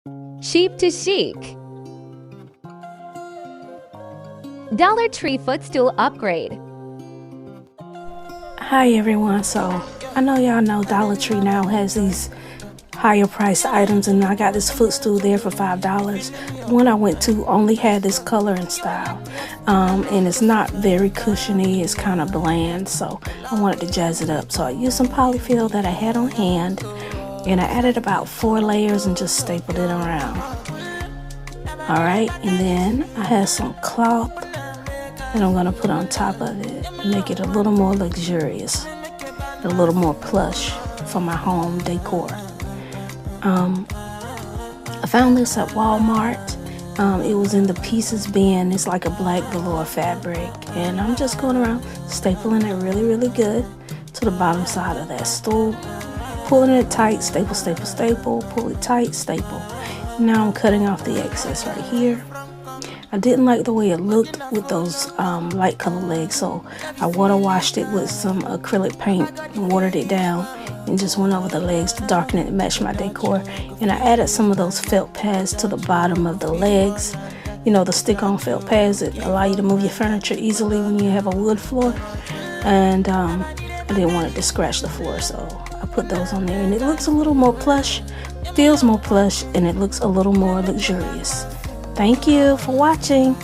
Cheap-to-Chic. Dollar Tree Footstool Upgrade. Hi everyone, so I know y'all know Dollar Tree now has these higher priced items, and I got this footstool there for $5. The one I went to only had this color and style, and it's not very cushiony, it's kind of bland, so I wanted to jazz it up. So I used some polyfill that I had on hand, and I added about 4 layers and just stapled it around. Alright, and then I have some cloth that I'm going to put on top of it and make it a little more luxurious, a little more plush for my home decor. I found this at Walmart. It was in the pieces bin. It's like a black velour fabric, and I'm just going around stapling it really good to the bottom side of that stool, pulling it tight, staple, staple, staple, pull it tight, staple. Now I'm cutting off the excess right here. I didn't like the way it looked with those light color legs, so I water washed it with some acrylic paint and watered it down, and just went over the legs to darken it and match my decor. And I added some of those felt pads to the bottom of the legs, you know, the stick-on felt pads that allow you to move your furniture easily when you have a wood floor. And I didn't want it to scratch the floor, so I put those on there, and it looks a little more plush, feels more plush, and it looks a little more luxurious. Thank you for watching.